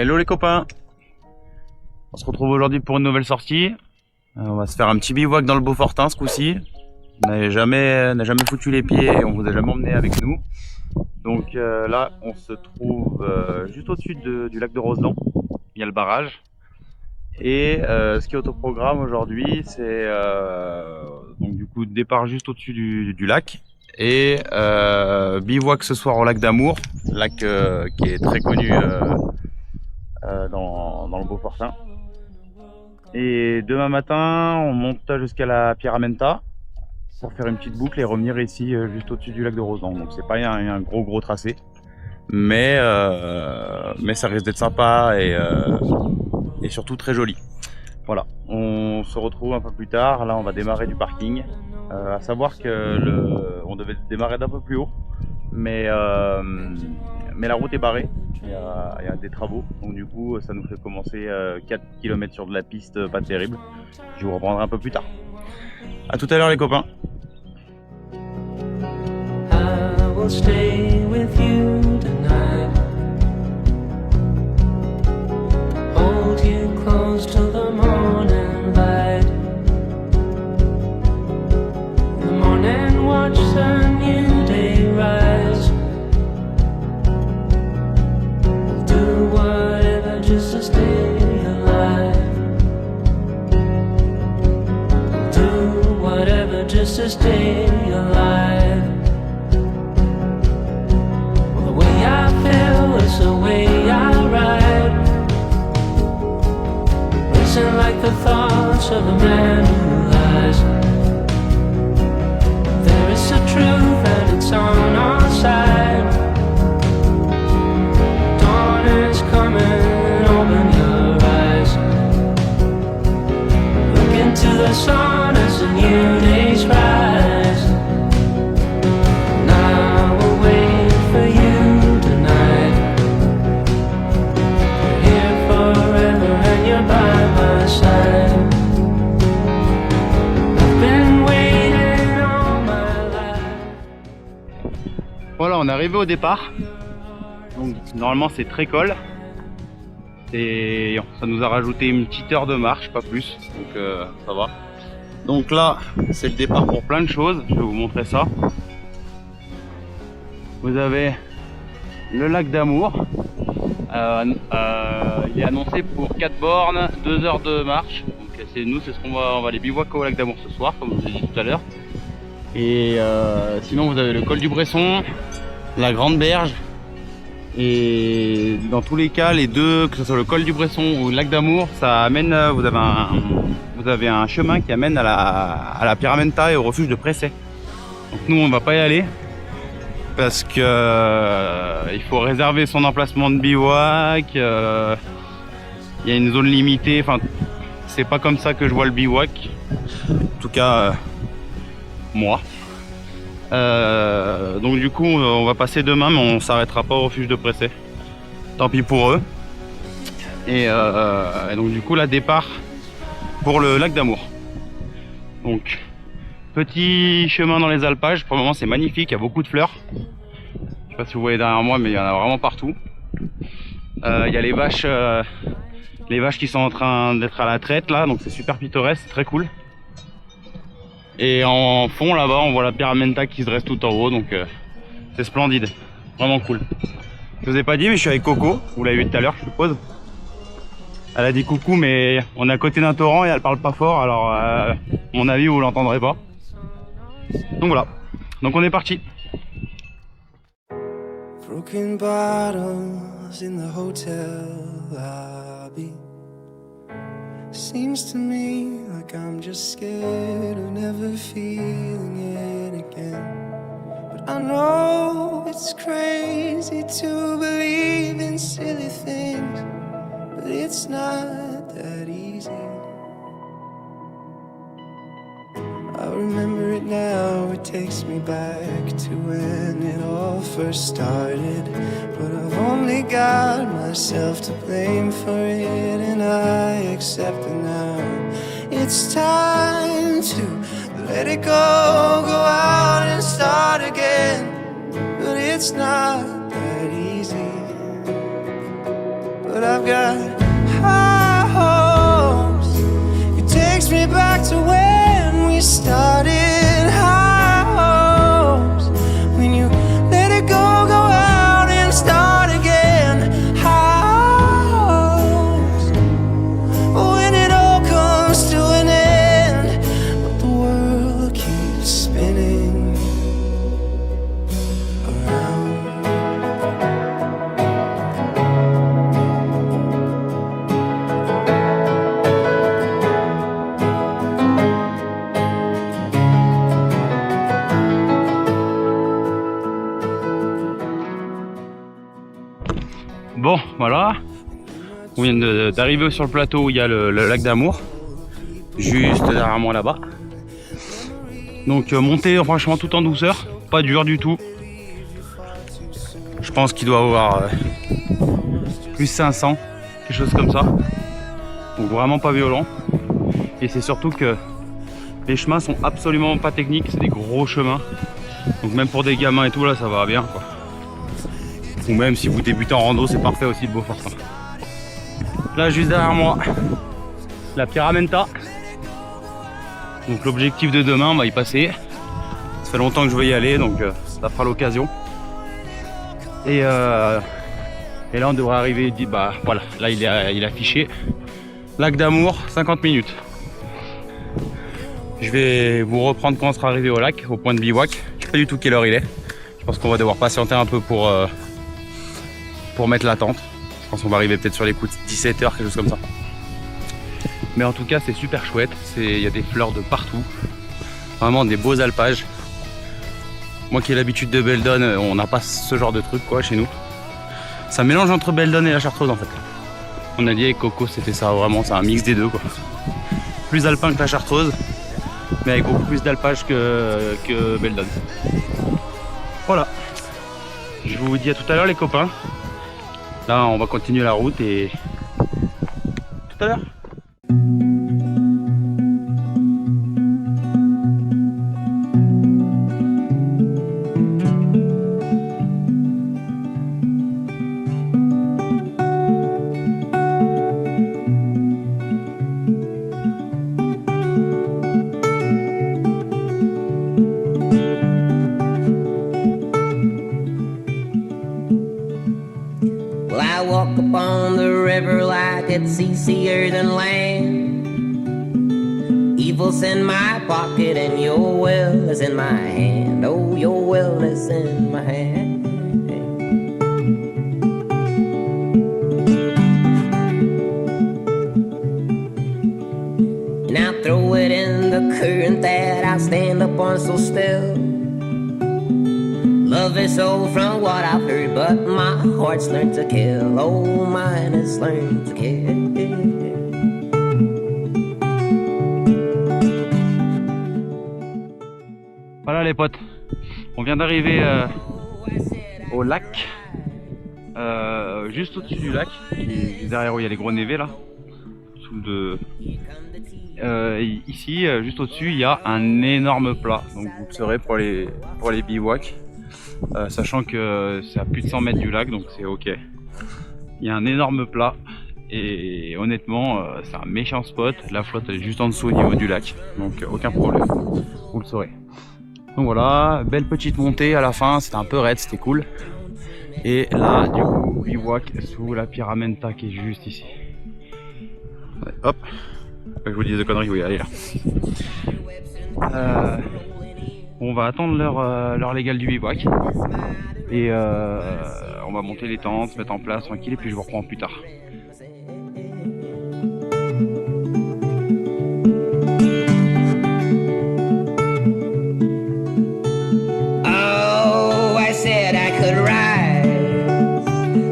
Hello les copains, on se retrouve aujourd'hui pour une nouvelle sortie. On va se faire un petit bivouac dans le Beaufortin ce coup-ci. On n'a jamais foutu les pieds et on vous a jamais emmené avec nous. Donc là on se trouve juste au-dessus du lac de Roseland. Il y a le barrage. Et ce qui est au programme aujourd'hui, c'est donc du coup départ juste au-dessus du lac. Et bivouac ce soir au lac d'Amour, lac qui est très connu dans le Beaufortin. Et demain matin, on monte jusqu'à la Pyramenta pour faire une petite boucle et revenir ici juste au-dessus du lac de Roseland. Donc c'est pas un gros tracé, mais ça risque d'être sympa et surtout très joli. Voilà, on se retrouve un peu plus tard. Là, on va démarrer du parking. À savoir que on devait démarrer d'un peu plus haut, mais la route est barrée. Il y a des travaux, donc du coup ça nous fait commencer 4 km sur de la piste pas terrible. Je vous reprendrai un peu plus tard. A tout à l'heure les copains. I will stay with you tonight. Hold you close till the morning light. In the morning watch the new day rise. Just to stay alive. Do whatever just to stay alive. Well, the way I feel is the way I ride. Racing like the thoughts of a man who lies. There is a truth and it's on our side. Dawn is coming. The sun as a new day's rise. And I will wait for you tonight. You're here forever and you're by my side. I've been waiting all my life. Voilà, on est arrivé au départ. Donc normalement c'est très col. Et ça nous a rajouté une petite heure de marche, pas plus, donc ça va. Donc là, c'est le départ pour plein de choses, je vais vous montrer ça. Vous avez le lac d'Amour, il est annoncé pour 4 bornes, 2 heures de marche. Donc c'est ce qu'on va aller bivouac au lac d'Amour ce soir, comme je vous ai dit tout à l'heure. Et sinon vous avez le col du Bresson, la Grande Berge. Et dans tous les cas, les deux, que ce soit le col du Bresson ou le lac d'Amour, ça amène, vous avez un chemin qui amène à la Pyramenta et au refuge de Pressay. Donc nous on va pas y aller parce que il faut réserver son emplacement de bivouac. Il y a une zone limitée, enfin c'est pas comme ça que je vois le bivouac. En tout cas moi. Donc du coup on va passer demain, mais on s'arrêtera pas au refuge de Pressay, tant pis pour eux. Et donc du coup là, départ pour le lac d'Amour. Donc petit chemin dans les alpages, pour le moment c'est magnifique, il y a beaucoup de fleurs. Je sais pas si vous voyez derrière moi, mais il y en a vraiment partout. Il y a les vaches qui sont en train d'être à la traite là, donc c'est super pittoresque, c'est très cool. Et en fond là-bas on voit la Pyramenta qui se dresse tout en haut, donc c'est splendide, vraiment cool. Je vous ai pas dit mais je suis avec Coco, vous l'avez vu tout à l'heure je suppose. Elle a dit coucou, mais on est à côté d'un torrent et elle parle pas fort, alors à mon avis vous l'entendrez pas. Donc voilà, donc on est parti. Broken bottles in the hotel lobby. Seems to me like I'm just scared of never feeling it again. But I know it's crazy to believe in silly things, but it's not that easy. I remember it now, it takes me back to when it all first started. But I've only got myself to blame for it, and I accept it now. It's time to let it go out and start again. But it's not that easy. But I've I've got high hopes. It takes me back to when we started. High hopes. When you let it go out and start again. High hopes. When it all comes to an end, but the world keeps spinning around. Bon, voilà. On vient d'arriver sur le plateau où il y a le lac d'Amour. Juste derrière moi là-bas. Donc monter franchement tout en douceur. Pas dur du tout. Je pense qu'il doit avoir plus 500. Quelque chose comme ça. Donc vraiment pas violent. Et c'est surtout que les chemins sont absolument pas techniques. C'est des gros chemins. Donc même pour des gamins et tout là ça va bien quoi. Ou même si vous débutez en rando, c'est parfait aussi de Beaufort. Là, juste derrière moi, la Pyramenta. Donc l'objectif de demain, on va y passer. Ça fait longtemps que je veux y aller, donc ça fera l'occasion. Et là, on devrait arriver. Bah voilà, là il est affiché. Lac d'Amour, 50 minutes. Je vais vous reprendre quand on sera arrivé au lac, au point de bivouac. Je sais pas du tout quelle heure il est. Je pense qu'on va devoir patienter un peu pour mettre la tente. Je pense qu'on va arriver peut-être sur les coups de 17h, quelque chose comme ça. Mais en tout cas, c'est super chouette. Il y a des fleurs de partout. Vraiment des beaux alpages. Moi qui ai l'habitude de Beldon, on n'a pas ce genre de truc quoi chez nous. Ça mélange entre Beldon et la Chartreuse en fait. On a dit avec Coco, c'était ça vraiment, c'est un mix des deux quoi. Plus alpin que la Chartreuse, mais avec beaucoup plus d'alpages que Beldon. Voilà. Je vous dis à tout à l'heure les copains. Là, on va continuer la route et tout à l'heure. I walk upon the river like it's easier than land. Evil's in my pocket and your will is in my hand. Oh, your will is in my hand. And I throw it in the current that I stand upon so still. Love is old from what I've heard, but my heart's learned to kill. Oh, mine has learned to kill. Voilà les potes, on vient d'arriver au lac, juste au-dessus du lac, qui est derrière où il y a les gros névés là. Ici, juste au-dessus, il y a un énorme plat, donc vous le saurez pour les bivouacs. Sachant que c'est à plus de 100 mètres du lac, donc c'est ok. Il y a un énorme plat et honnêtement c'est un méchant spot. La flotte est juste en dessous au niveau du lac, donc aucun problème, vous le saurez. Donc voilà, belle petite montée à la fin, c'était un peu raide, c'était cool. Et là du coup bivouac sous la Pyramenta qui est juste ici. Ouais, hop, je vous dis des conneries, oui allez là. On va attendre l'heure légale du bivouac et on va monter les tentes, se mettre en place tranquille et puis je vous reprends plus tard. Oh, I said I could rise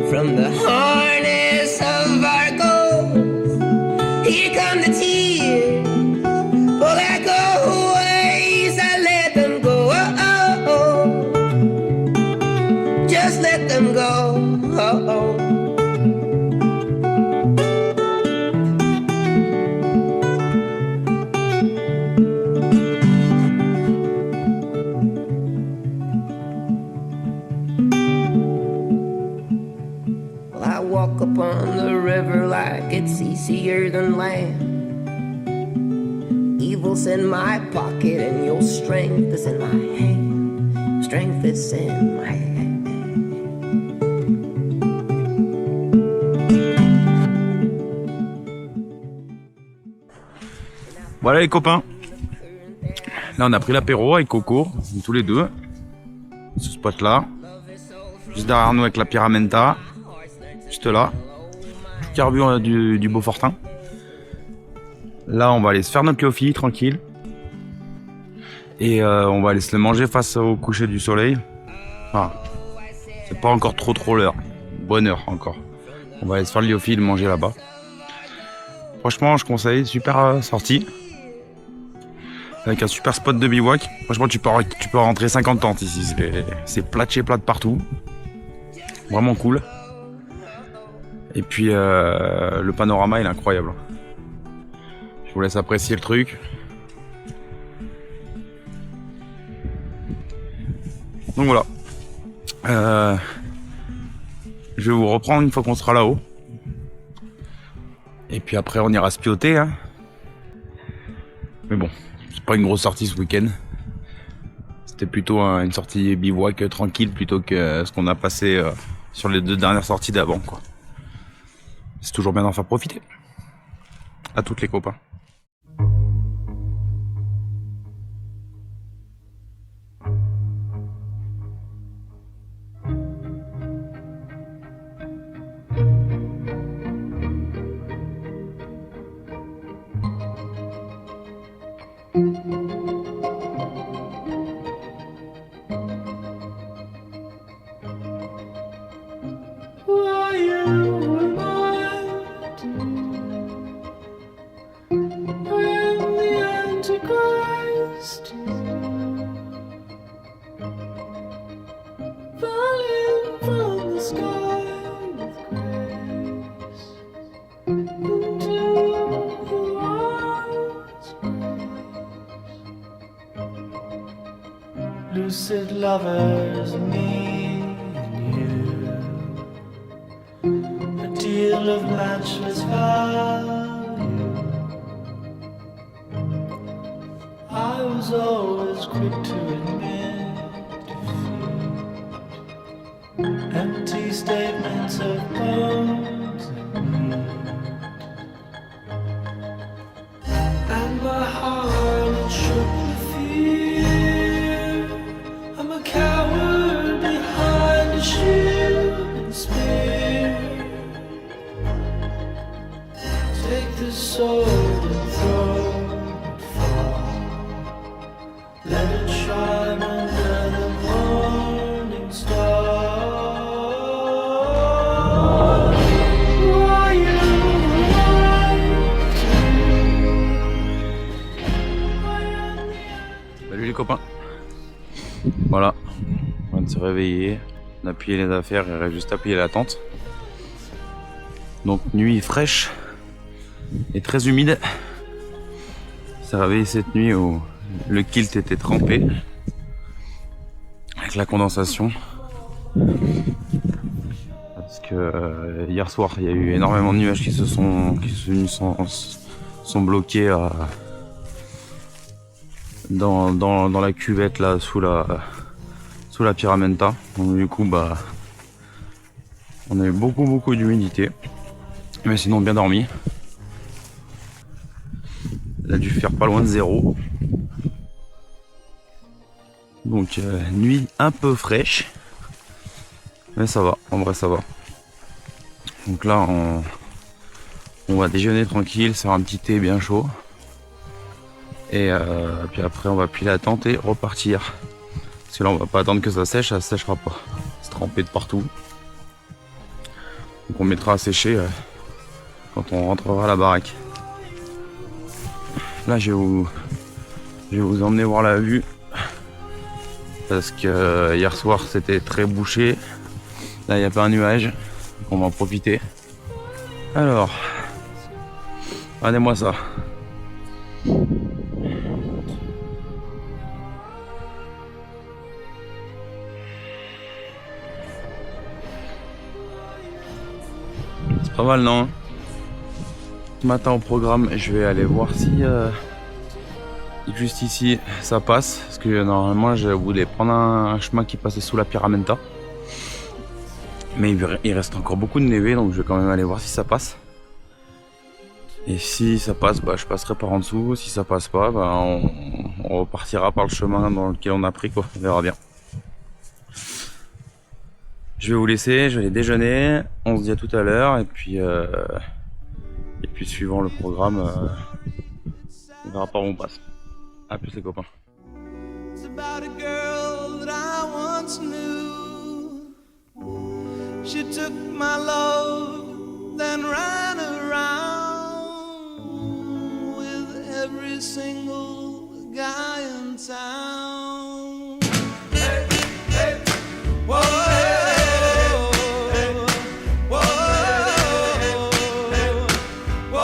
from the harness of our goals. Here come the tears, pull that go. Just let them go. Oh, oh. pockets easier than land. Evil's in my pocket and your strength is in my hand. Strength is in my hand. Voilà les copains. Là on a pris l'apéro avec Coco, tous les deux. Ce spot là. Juste derrière nous avec la Pyramenta. Juste là. Tout carburant du Beaufortin. Là on va aller se faire notre coffee tranquille. Et on va aller se le manger face au coucher du soleil. Enfin, c'est pas encore trop l'heure. Bonne heure encore. On va aller se faire le lyophilie, manger là-bas. Franchement je conseille, super sortie. Avec un super spot de bivouac. Franchement tu peux rentrer 50 tentes ici. C'est plat de chez plat de partout. Vraiment cool. Et puis le panorama il est incroyable. Je vous laisse apprécier le truc. Donc voilà. Je vais vous reprendre une fois qu'on sera là-haut. Et puis après on ira se pioter. Hein. Mais bon, c'est pas une grosse sortie ce week-end. C'était plutôt une sortie bivouac tranquille plutôt que ce qu'on a passé sur les 2 dernières sorties d'avant, quoi. C'est toujours bien d'en faire profiter. À toutes les copains. Lucid lovers, me and you, a deal of matchless value. I was always quick to admit defeat, empty statements of bones and meat, and my heart it shook with fear. I'm a coward behind a shield and spear. Take the sword and throw it far. Let it shine under the morning star. Who are you? Salut les copains. Voilà, on vient de se réveiller, on a plié les affaires, il reste juste à plier la tente. Donc nuit fraîche et très humide. On s'est réveillé cette nuit où le kilt était trempé avec la condensation. Parce que hier soir il y a eu énormément de nuages qui sont bloqués dans la cuvette là sous la Pyramenta. Donc du coup bah on a eu beaucoup d'humidité, mais sinon bien dormi. Il a dû faire pas loin de 0. Donc nuit un peu fraîche, mais ça va, en vrai ça va. Donc là on va déjeuner tranquille, faire un petit thé bien chaud. Et puis après on va plier la tente et repartir. Parce que là on va pas attendre que ça sèche, ça séchera pas. C'est trempé de partout. Donc on mettra à sécher quand on rentrera à la baraque. Là je vais vous emmener voir la vue. Parce que hier soir c'était très bouché. Là il n'y a pas un nuage. Donc on va en profiter. Alors, regardez-moi ça. C'est pas mal, non? Ce matin au programme, je vais aller voir si juste ici ça passe. Parce que normalement je voulais prendre un chemin qui passait sous la Pyramenta. Mais il reste encore beaucoup de névé, donc je vais quand même aller voir si ça passe. Et si ça passe, bah, je passerai par en dessous. Si ça passe pas, bah, on repartira par le chemin dans lequel on a pris, quoi. On verra bien. Je vais vous laisser, je vais aller déjeuner. On se dit à tout à l'heure. Et puis suivant le programme, on verra par où on passe. A plus les copains. It's about a girl that I once knew. She took my love, then ran around with every single guy in town. Hey, hey, whoa, whoa, whoa,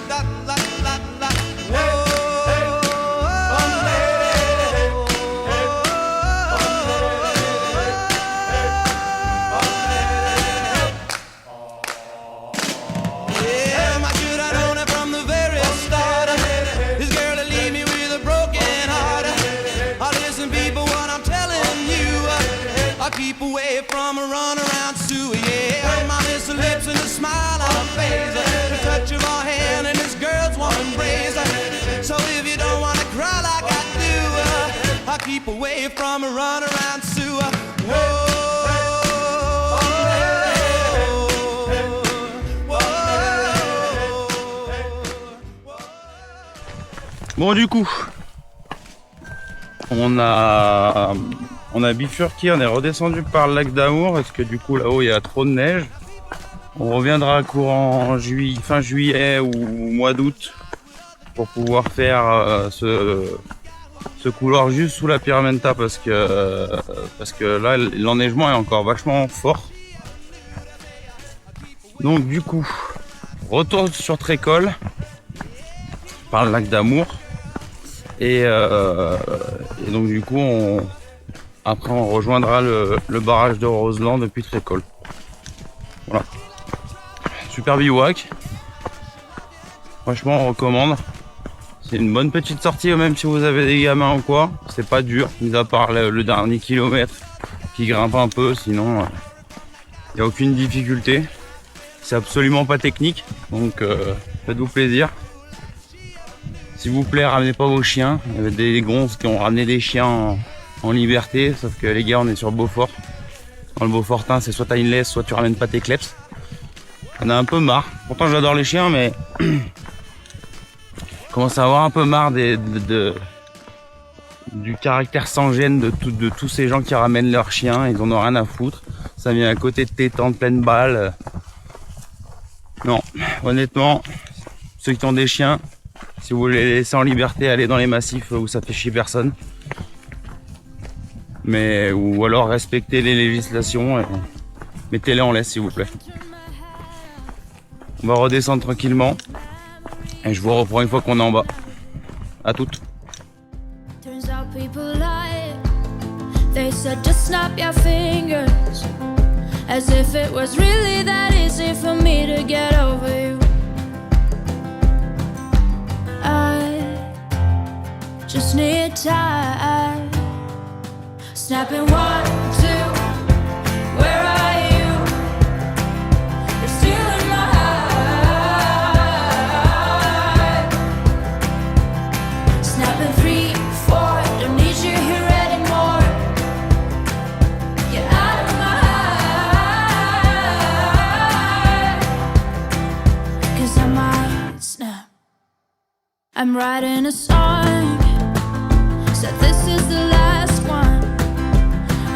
la, la, la, la, whoa. Keep away from a runaround Sue, yeah. My miss her lips and a smile on her face, the touch of her hand and this girl's warm embrace. So if you don't wanna cry like I do, I'll keep away from a runaround Sue. Whoa. Bon, du coup, on a bifurqué, on est redescendu par le lac d'Amour parce que du coup là-haut il y a trop de neige. On reviendra courant fin juillet ou mois d'août pour pouvoir faire ce couloir juste sous la Pyramenta parce que là l'enneigement est encore vachement fort. Donc du coup, retour sur Trécole par le lac d'Amour et donc du coup après on rejoindra le barrage de Roseland depuis Trécole. Voilà. Super bivouac. Franchement on recommande. C'est une bonne petite sortie même si vous avez des gamins ou quoi. C'est pas dur, mis à part le dernier kilomètre qui grimpe un peu, sinon il n'y a aucune difficulté. C'est absolument pas technique, donc faites-vous plaisir. S'il vous plaît, ramenez pas vos chiens. Il y avait des gonzes qui ont ramené des chiens en liberté, sauf que les gars on est sur Beaufort. Dans le Beaufortin c'est soit t'as une laisse, soit tu ramènes pas tes kleps. On a un peu marre. Pourtant j'adore les chiens mais je commence à avoir un peu marre du caractère sans gêne de tous ces gens qui ramènent leurs chiens. Ils en ont rien à foutre. Ça vient à côté de tes tentes pleines balles. Non, honnêtement, ceux qui ont des chiens, si vous les laissez en liberté, allez dans les massifs où ça fait chier personne. Mais ou alors respectez les législations et mettez-les en laisse s'il vous plaît. On va redescendre tranquillement et je vous reprends une fois qu'on est en bas. À toutes. Turns out people lie. They said just snap your fingers, as if it was really that easy for me to get over you. I just need time. Snapping 1, 2, where are you? You're stealing my heart. Snapping 3, 4, don't need you here anymore. Get out of my heart. 'Cause I might snap. I'm writing a song, said this is the last one.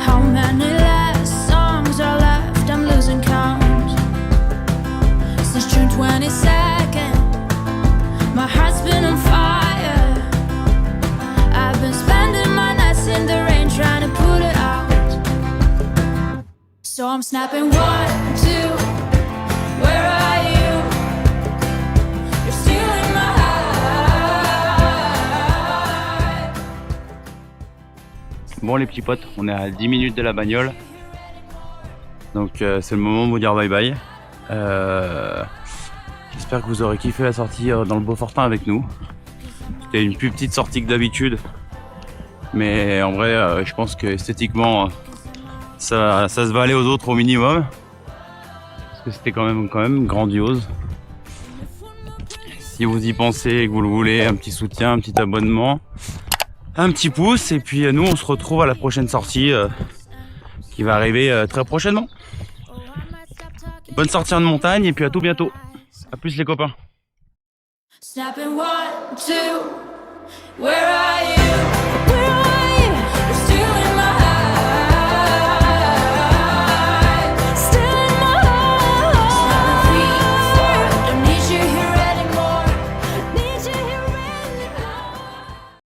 How many last songs are left? I'm losing count. Since June 22nd, my heart's been on fire. I've been spending my nights in the rain trying to put it out. So I'm snapping 1, 2, where are you? You're stealing my heart. Bon les petits potes, on est à 10 minutes de la bagnole. Donc c'est le moment de vous dire bye bye. J'espère que vous aurez kiffé la sortie dans le Beaufortin avec nous. C'était une plus petite sortie que d'habitude. Mais en vrai, je pense que esthétiquement, ça se valait aux autres au minimum. Parce que c'était quand même grandiose. Si vous y pensez et que vous le voulez, un petit soutien, un petit abonnement, un petit pouce. Et puis nous, on se retrouve à la prochaine sortie qui va arriver très prochainement. Bonne sortie en montagne et puis à tout bientôt. A plus les copains. Snapping 1, 2, where